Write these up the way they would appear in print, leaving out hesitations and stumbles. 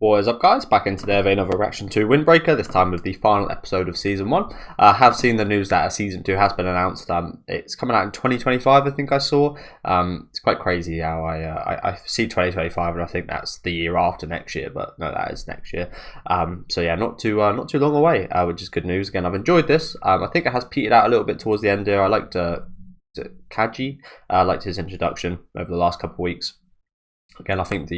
What is up, guys? Back in today with another reaction to Windbreaker, this time with the final episode of Season 1. I have seen the news that Season 2 has been announced. It's coming out in 2025, I think I saw. It's quite crazy how I see 2025 and I think that's the year after next year, but no, that is next year. So yeah, not too long away, which is good news. Again, I've enjoyed this. I think it has petered out a little bit towards the end here. I liked Kaji. I liked his introduction over the last couple of weeks. Again, I think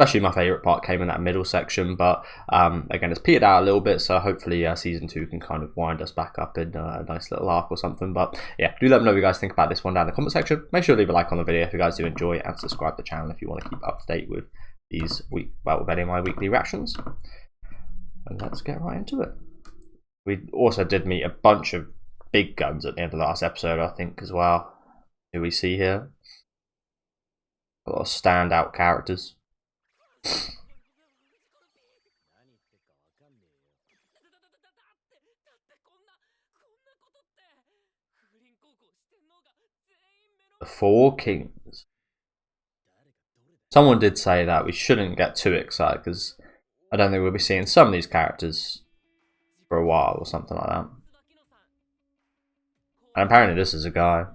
especially my favourite part came in that middle section, but again, it's petered out a little bit, so hopefully Season 2 can kind of wind us back up in a nice little arc or something. But yeah, do let me know what you guys think about this one down in the comment section. Make sure to leave a like on the video if you guys do enjoy it, and subscribe to the channel if you want to keep up to date with these with any of my weekly reactions. And let's get right into it. We also did meet a bunch of big guns at the end of the last episode, I think, as well. Who we see here? A lot of standout characters. The Four Kings. Someone did say that we shouldn't get too excited because I don't think we'll be seeing some of these characters for a while or something like that. And apparently this is a guy.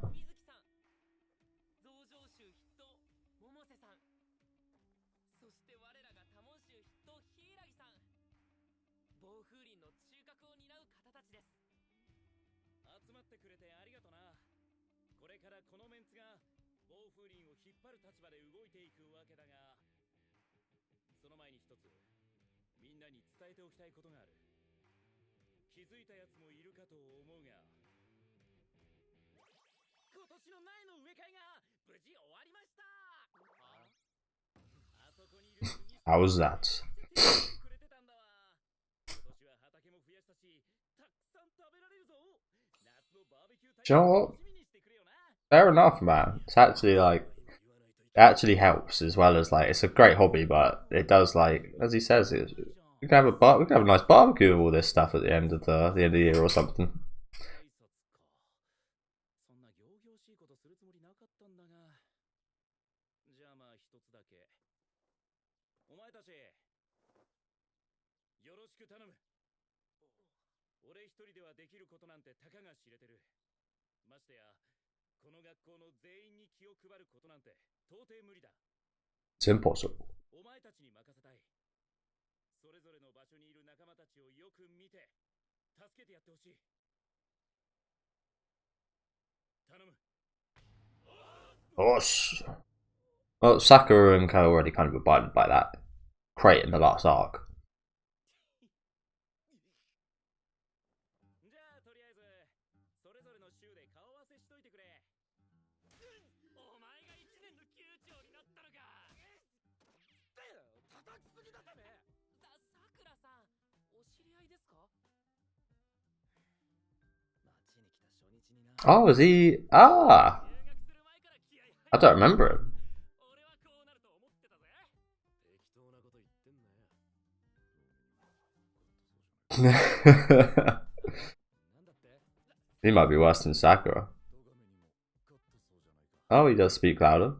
How was that? Do you know what? Fair enough, man. It's actually like, it actually helps as well as like, it's a great hobby, but it does, like, as he says, we can have a nice barbecue with all this stuff at the end of the year or something. It's impossible. Gosh. Well, Sakura and Ko already kind of abided by that crate in the last arc. Oh, is he? Ah! I don't remember him. He might be worse than Sakura. Oh, he does speak louder.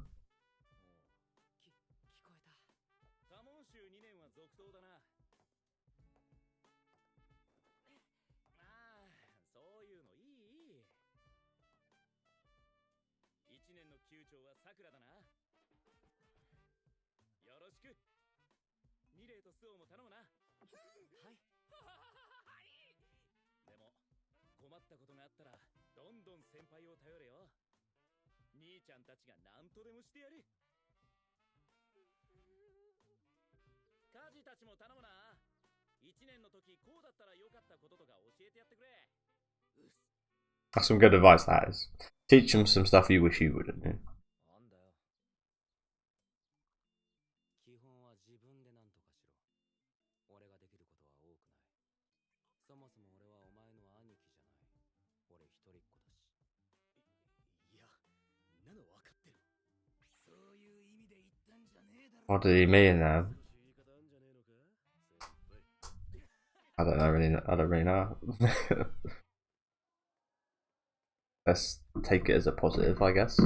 That's some good advice, that is. Teach them some stuff you wish you wouldn't do. What did he mean now? I don't really know. Let's take it as a positive, I guess.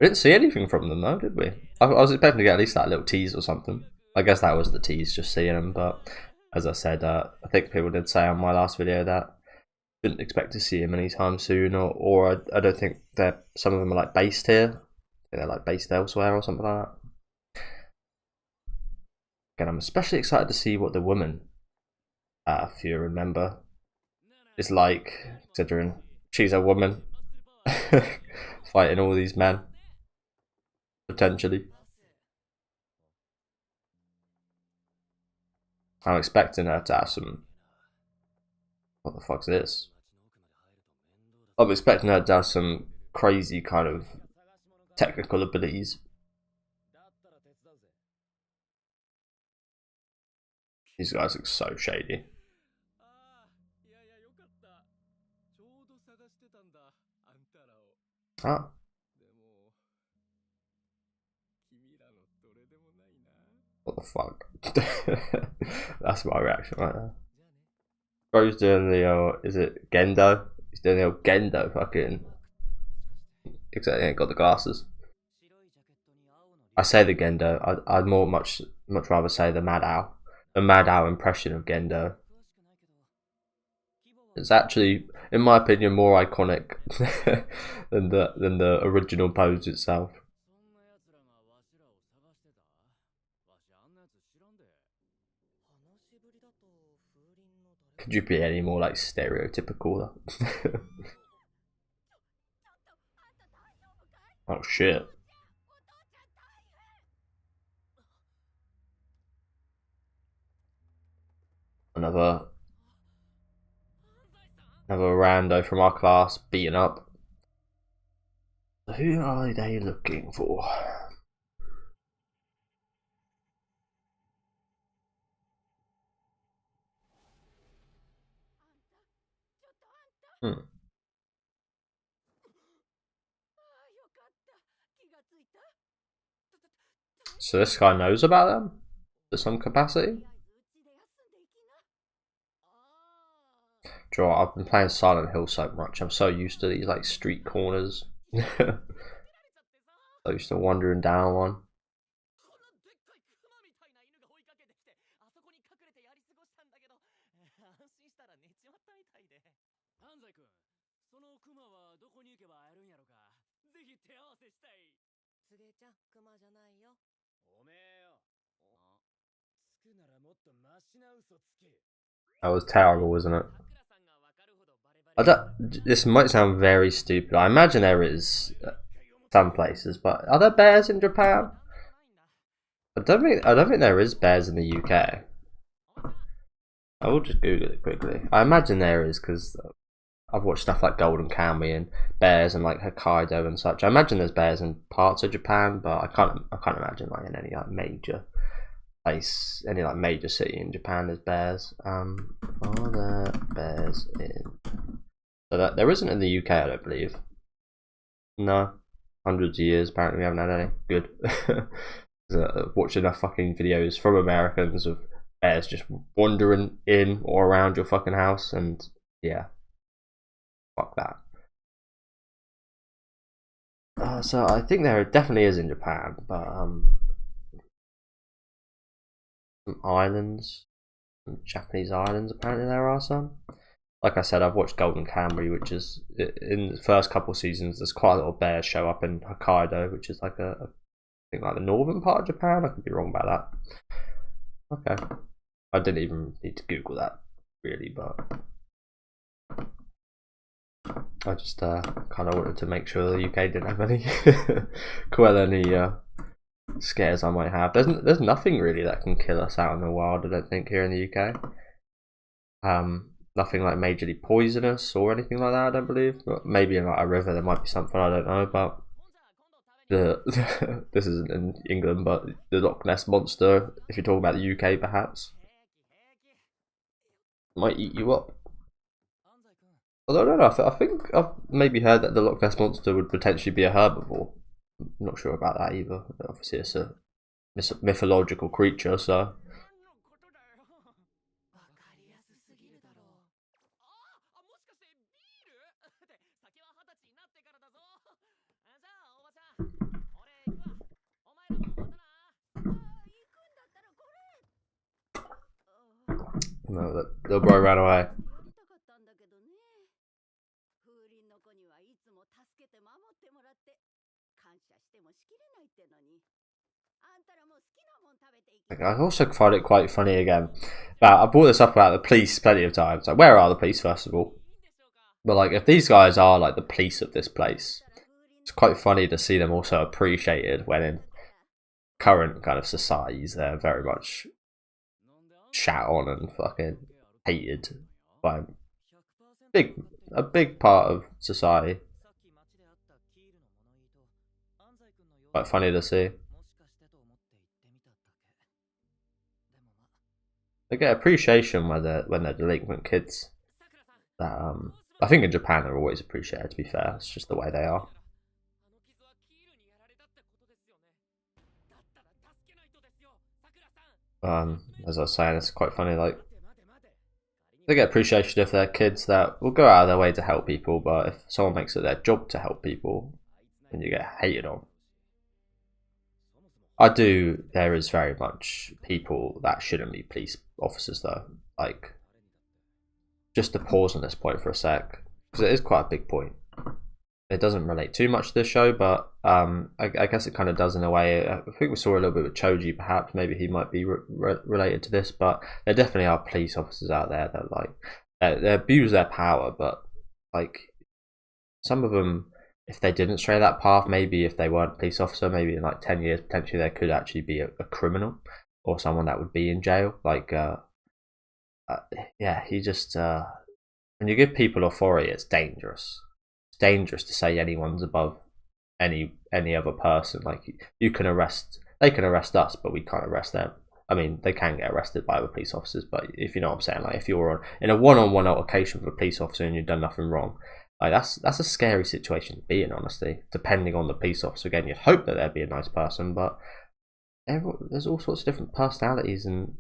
We didn't see anything from them though, did we? I was expecting to get at least that little tease or something. I guess that was the tease, just seeing them. But as I said, I think people did say on my last video that didn't expect to see him anytime soon, or I don't think they're, some of them are like based here. I think they're like based elsewhere or something like that. Again, I'm especially excited to see what the woman, if you remember, is like, considering she's a woman fighting all these men, potentially. I'm expecting her to have some... What the fuck's this? I'm expecting her to have some crazy kind of technical abilities. These guys look so shady. Ah. What the fuck? That's my reaction right now. Bro's doing the is it Gendo? He's doing the old Gendo fucking. Except he ain't got the glasses. I say the Gendo. I'd much rather say the Mad Owl. The Mad Owl impression of Gendo. It's actually, in my opinion, more iconic than the original pose itself. Could you be any more like stereotypical? Oh shit. Another rando from our class beaten up. Who are they looking for? So this guy knows about them to some capacity? Joe, I've been playing Silent Hill so much. I'm so used to these like street corners. So used to wandering down one. That was terrible, wasn't it? This might sound very stupid. I imagine there is some places, but are there bears in Japan? I don't think there is bears in the UK. I will just Google it quickly. I imagine there is because I've watched stuff like Golden Kamuy and bears and like Hokkaido and such. I imagine there's bears in parts of Japan, but I can't imagine like in any like major place, any like major city in Japan there's bears. Are there bears in? So that there isn't in the UK, I don't believe. No, hundreds of years. Apparently, we haven't had any. Good. Watch enough fucking videos from Americans of bears just wandering in or around your fucking house, and yeah, fuck that. So I think there definitely is in Japan, but some islands, some Japanese islands. Apparently, there are some. Like I said, I've watched Golden Kamuy, which is in the first couple seasons. There's quite a lot of bears show up in Hokkaido, which is like I think like the northern part of Japan. I could be wrong about that. Okay, I didn't even need to Google that really, but I just kind of wanted to make sure the UK didn't have any quell any scares I might have. There's nothing really that can kill us out in the wild. I don't think here in the UK. Nothing like majorly poisonous or anything like that, I don't believe. But maybe in like a river there might be something, I don't know. But this isn't in England, but the Loch Ness monster, if you're talking about the UK perhaps, might eat you up. Although I don't know, I think I've maybe heard that the Loch Ness monster would potentially be a herbivore. I'm not sure about that either. Obviously it's a mythological creature, so No, the little boy ran away. I also find it quite funny again. I brought this up about the police plenty of times. Like, where are the police, first of all? But like, if these guys are like the police of this place, it's quite funny to see them also appreciated when in current kind of societies they're very much shat on and fucking hated by a big part of society. Quite funny to see. They get appreciation when they're delinquent kids. That I think in Japan they're always appreciated. To be fair, it's just the way they are. As I was saying, it's quite funny. Like, they get appreciation if they're kids that will go out of their way to help people, but if someone makes it their job to help people, then you get hated on. There is very much people that shouldn't be police officers, though. Like, just to pause on this point for a sec, because it is quite a big point. It doesn't relate too much to this show, but I guess it kind of does in a way. I think we saw a little bit with Choji, perhaps. Maybe he might be related to this, but there definitely are police officers out there that like they abuse their power, but like some of them, if they didn't stray that path, maybe if they weren't a police officer, maybe in like 10 years potentially they could actually be a criminal or someone that would be in jail. Like yeah, he just when you give people authority, it's dangerous. It's dangerous to say anyone's above any other person. Like, they can arrest us, but we can't arrest them. I mean, they can get arrested by other police officers, but if you know what I'm saying, like if you're in a one-on-one altercation with a police officer and you've done nothing wrong, like that's a scary situation to be in, honestly. Depending on the police officer, again, you'd hope that they'd be a nice person, but there's all sorts of different personalities and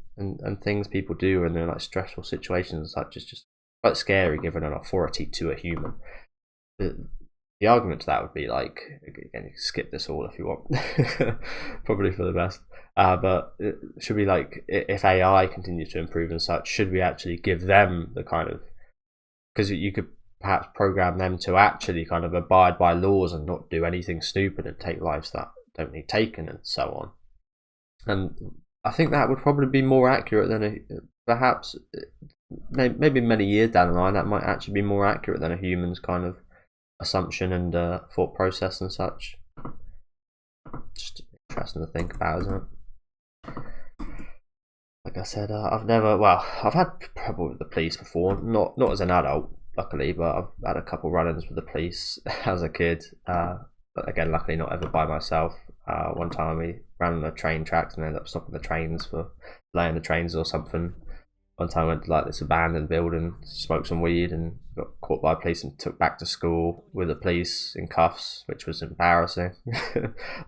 things people do when they're in like stressful situations. Like, just quite scary giving an authority to a human. The argument to that would be like, again, you can skip this all if you want, probably for the best. But it should be like, if AI continues to improve and such, should we actually give them the kind of, because you could perhaps program them to actually kind of abide by laws and not do anything stupid and take lives that don't need taken and so on. And I think that would probably be more accurate than perhaps maybe many years down the line that might actually be more accurate than a human's kind of assumption and thought process and such. Just interesting to think about, isn't it? Like I said, I've had trouble with the police before, not as an adult, luckily, but I've had a couple run-ins with the police as a kid. But again, luckily not ever by myself. One time we ran on the train tracks and ended up stopping the trains for laying the trains or something. One time I went to like this abandoned building, smoked some weed and got caught by police and took back to school with the police in cuffs, which was embarrassing.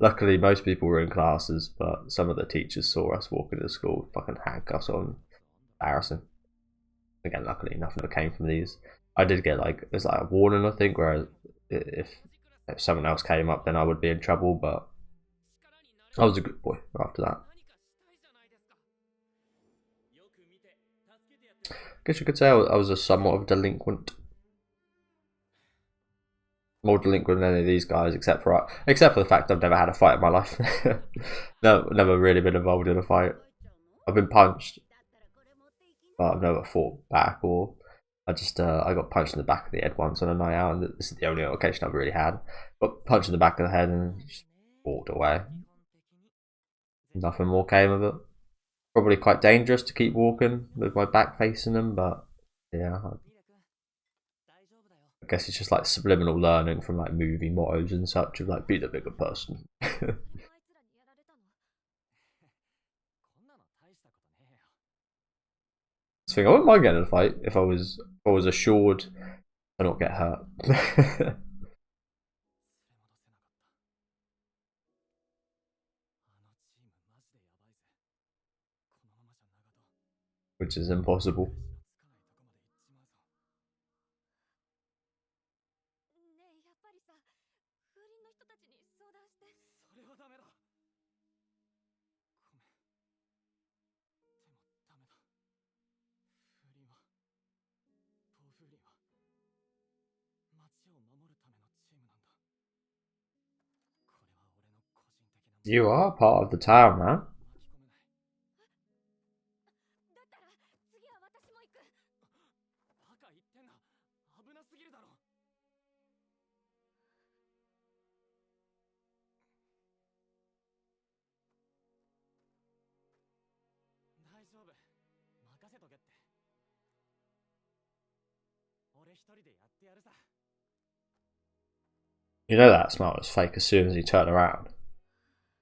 Luckily most people were in classes, but some of the teachers saw us walking to school with fucking handcuffs on. Embarrassing. Again, luckily nothing ever came from these. I did get like, there's like a warning, I think, where if someone else came up then I would be in trouble, but I was a good boy after that. I guess you could say I was a somewhat of a delinquent. More delinquent than any of these guys, except for the fact I've never had a fight in my life. No, never really been involved in a fight. I've been punched, but I've never fought back, or I got punched in the back of the head once on a night out, and this is the only occasion I've really had. Got punched in the back of the head and just walked away. Nothing more came of it. Probably quite dangerous to keep walking with my back facing them, but yeah. I guess it's just like subliminal learning from like movie mottos and such of like, be the bigger person. I wouldn't mind getting in a fight if I was assured to not get hurt. Which is impossible. You are part of the town, man. You know that smile was fake as soon as he turned around.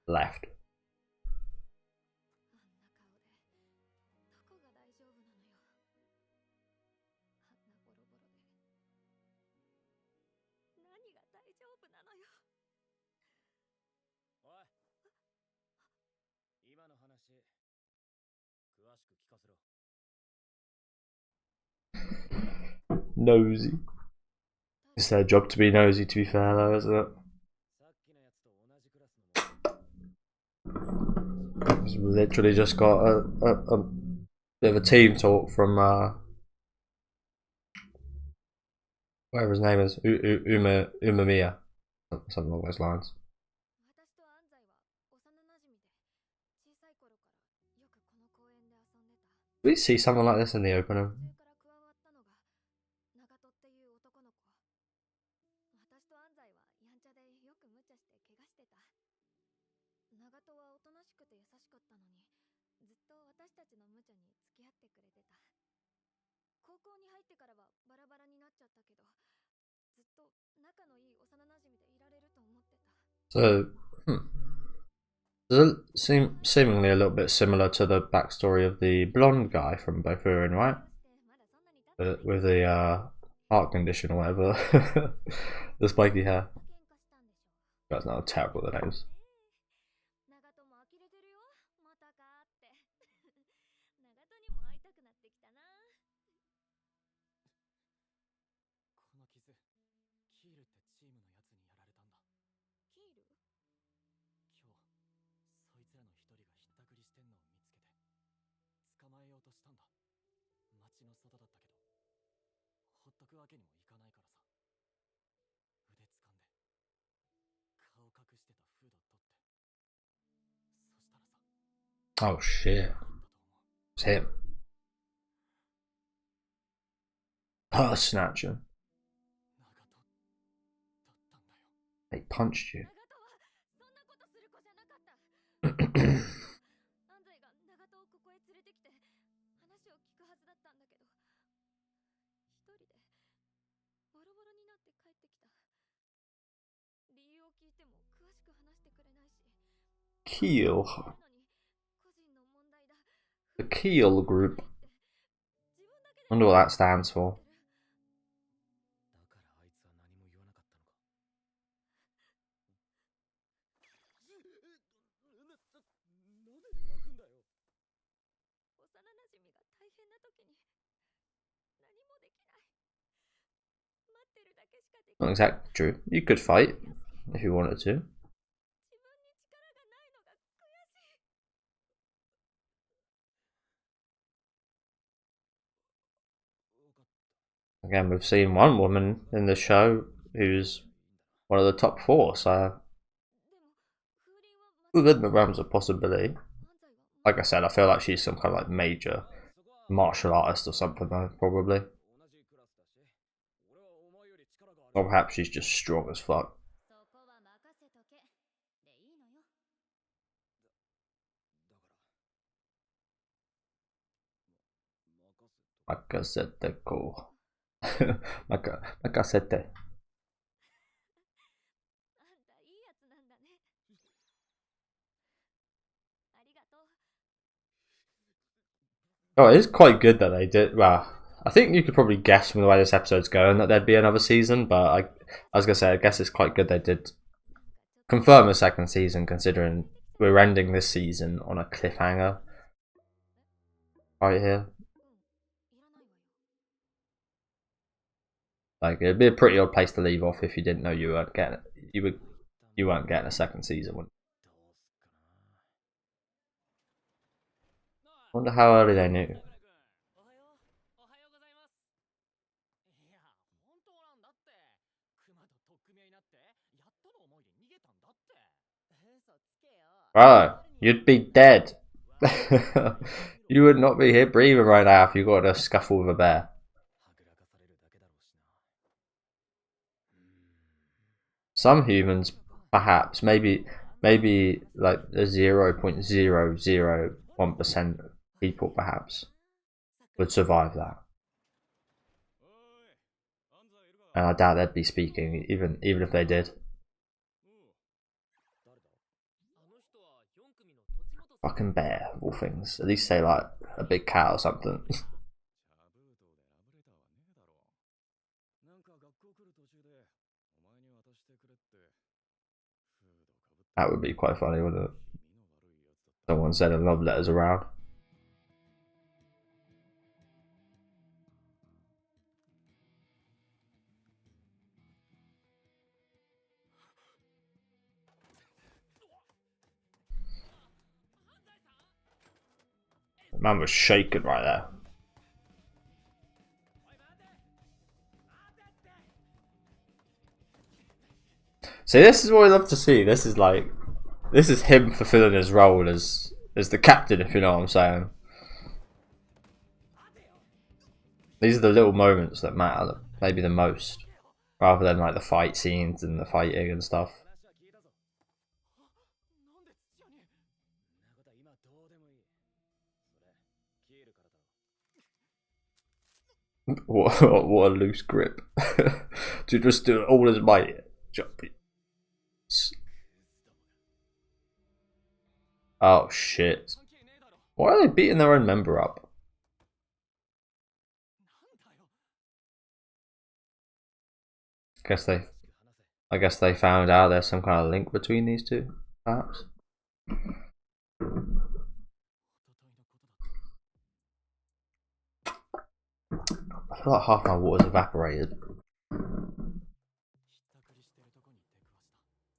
Left. Nosy. It's their job to be nosy, to be fair, though, isn't it? It's literally just got a bit of a team talk from whatever his name is, Umamiya, something along those lines. We see something like this in the opener. So, does it seemingly a little bit similar to the backstory of the blonde guy from Bofurian, right? With the heart condition or whatever. The spiky hair. That's not terrible, the names. Oh shit. It's him. Purse snatcher. They punched you. KEEL. The KEEL group. Wonder what that stands for. Not exactly true. You could fight if you wanted to. Again, we've seen one woman in the show who's one of the top 4, so within the realms of possibility. Like I said, I feel like she's some kind of like major martial artist or something though, probably. Or perhaps she's just strong as fuck. Makasete ko. Makasete. Oh, it is quite good that they did. Well, I think you could probably guess from the way this episode's going that there'd be another season, but I was gonna say I guess it's quite good they did confirm a second season, considering we're ending this season on a cliffhanger right here. Like it'd be a pretty odd place to leave off if you didn't know you weren't getting it. You weren't getting a second season. Wonder how early they knew. Bro, you'd be dead. You would not be here breathing right now if you got in a scuffle with a bear. Some humans, perhaps, maybe like a 0.001% of people, perhaps, would survive that. And I doubt they'd be speaking, even if they did. Fucking bear, of all things. At least say like a big cat or something. That would be quite funny, wouldn't it? Someone sending love letters around. The man was shaking right there. See, this is what I love to see. This is him fulfilling his role as the captain, if you know what I'm saying. These are the little moments that matter maybe the most, rather than like the fight scenes and the fighting and stuff. What a loose grip. To just do all his might. Oh shit. Why are they beating their own member up? I guess they found out there's some kind of link between these two, perhaps. I feel like half my water's evaporated.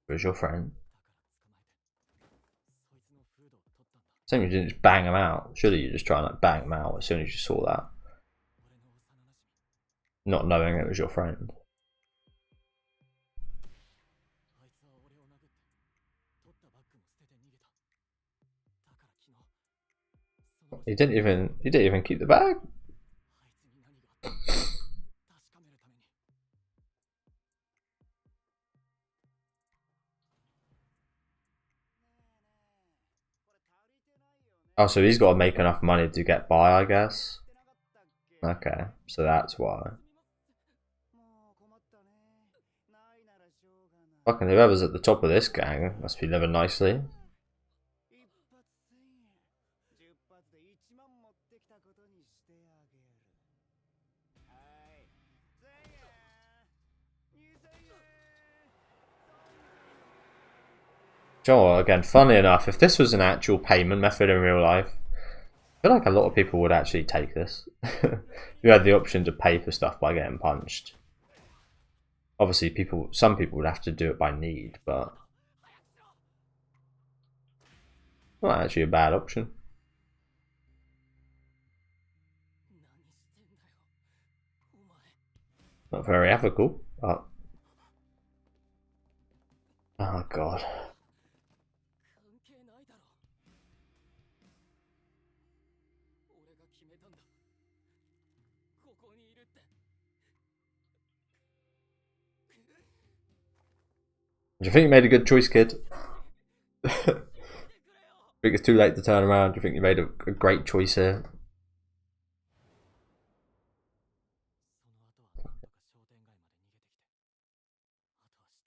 Where's your friend? Same as you didn't just bang him out. Surely you just try and like bang him out as soon as you saw that. Not knowing it was your friend. He didn't even keep the bag. Oh, so he's got to make enough money to get by, I guess. Okay, so that's why. Fucking whoever's at the top of this gang must be living nicely. Sure, again, funny enough, if this was an actual payment method in real life, I feel like a lot of people would actually take this. You had the option to pay for stuff by getting punched. Obviously, some people would have to do it by need, but not actually a bad option. Not very ethical, but oh god. Do you think you made a good choice, kid? I think it's too late to turn around. Do you think you made a great choice here?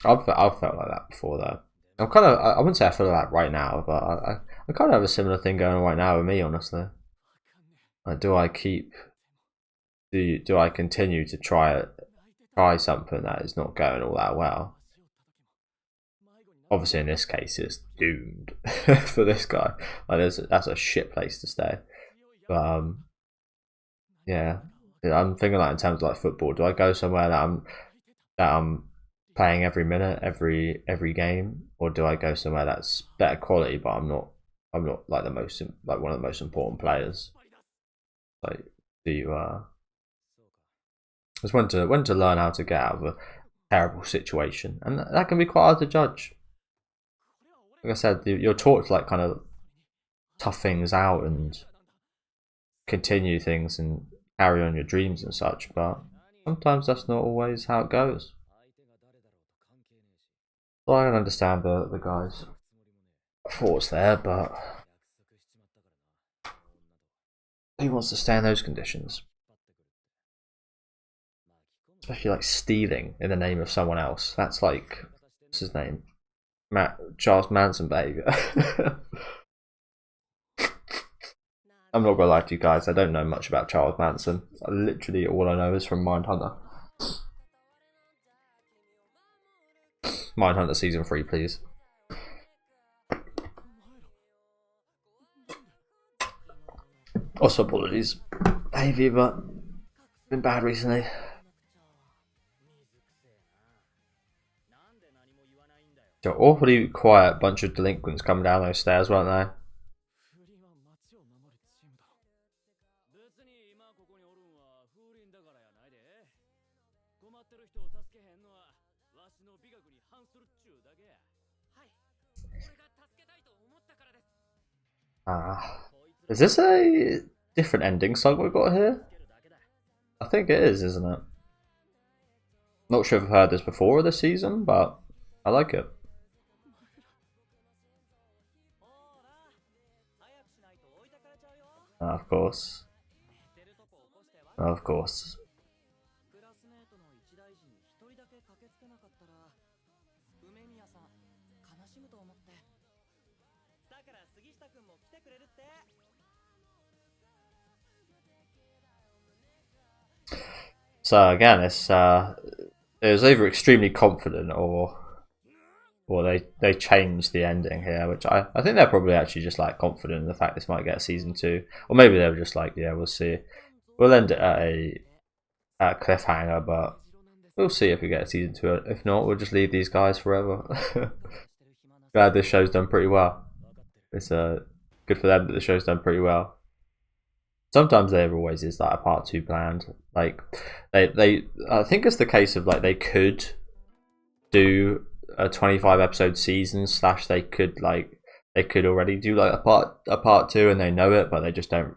I've felt like that before, though. I wouldn't say I feel like that right now, but I kind of have a similar thing going on right now with me, honestly. Like, do I continue to try something that is not going all that well? Obviously, in this case, it's doomed for this guy. Like, that's a shit place to stay. But yeah, I'm thinking like in terms of like football. Do I go somewhere that I'm playing every minute, every game, or do I go somewhere that's better quality, but I'm not like one of the most important players? Like, do you just when to learn how to get out of a terrible situation, and that can be quite hard to judge. like I said, you're taught to like kind of tough things out and continue things and carry on your dreams and such, but sometimes that's not always how it goes. Well, I can understand the guy's thoughts there, but he wants to stay in those conditions. Especially like stealing in the name of someone else. That's like, what's his name? Charles Manson behavior. I'm not gonna lie to you guys, I don't know much about Charles Manson. Literally all I know is from Mindhunter. Mindhunter season 3, please. Also apologies. Hey Viva, been bad recently. So awfully quiet bunch of delinquents coming down those stairs, weren't they? Is this a different ending song we've got here? I think it is, isn't it? Not sure if I've heard this before this season, but I like it. Of course. Of course. So again, it was either extremely confident or they changed the ending here, which I think they're probably actually just like confident in the fact this might get a season 2, or maybe they were just like, yeah, we'll see. We'll end it at a cliffhanger, but we'll see if we get a season 2. If not, we'll just leave these guys forever. Glad this show's done pretty well. It's good for them that the show's done pretty well. Sometimes there always is like a part 2 planned. Like they I think it's the case of like they could do a 25 episode season / they could already do like a part 2 and they know it, but they just don't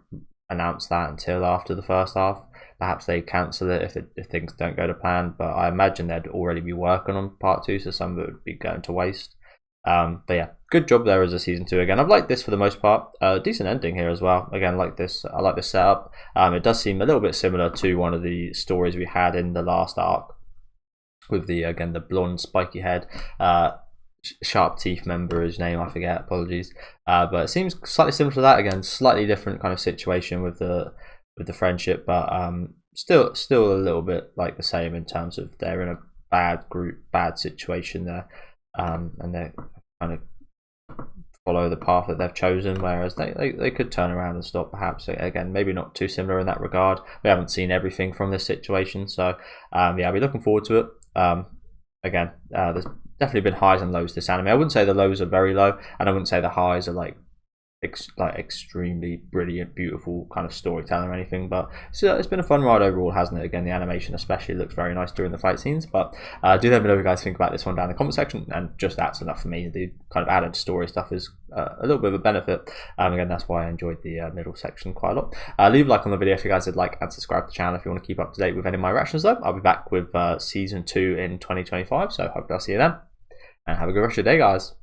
announce that until after the first half. Perhaps they cancel it if things don't go to plan, but I imagine they'd already be working on part 2, so some of it would be going to waste. But yeah, good job there as a season 2 again. I've liked this for the most part. Decent ending here as well. Again, I like this setup. It does seem a little bit similar to one of the stories we had in the last arc with the blonde spiky head sharp teeth member, whose name I forget, apologies. But it seems slightly similar to that. Again, slightly different kind of situation with the friendship, but still a little bit like the same in terms of they're in a bad situation there. And they kind of follow the path that they've chosen, whereas they could turn around and stop, perhaps. Again, maybe not too similar in that regard. We haven't seen everything from this situation, so yeah, I'll be looking forward to it. Again, there's definitely been highs and lows to this anime. I wouldn't say the lows are very low, and I wouldn't say the highs are like extremely brilliant, beautiful kind of storytelling or anything, but it's been a fun ride overall, hasn't it? Again, the animation especially looks very nice during the fight scenes, but do let me know what you guys think about this one down in the comment section, and just that's enough for me. The kind of added story stuff is a little bit of a benefit. Again, that's why I enjoyed the middle section quite a lot. Leave a like on the video if you guys would like, and subscribe to the channel if you want to keep up to date with any of my reactions though. I'll be back with season 2 in 2025, so hope I'll see you then, and have a good rest of your day, guys.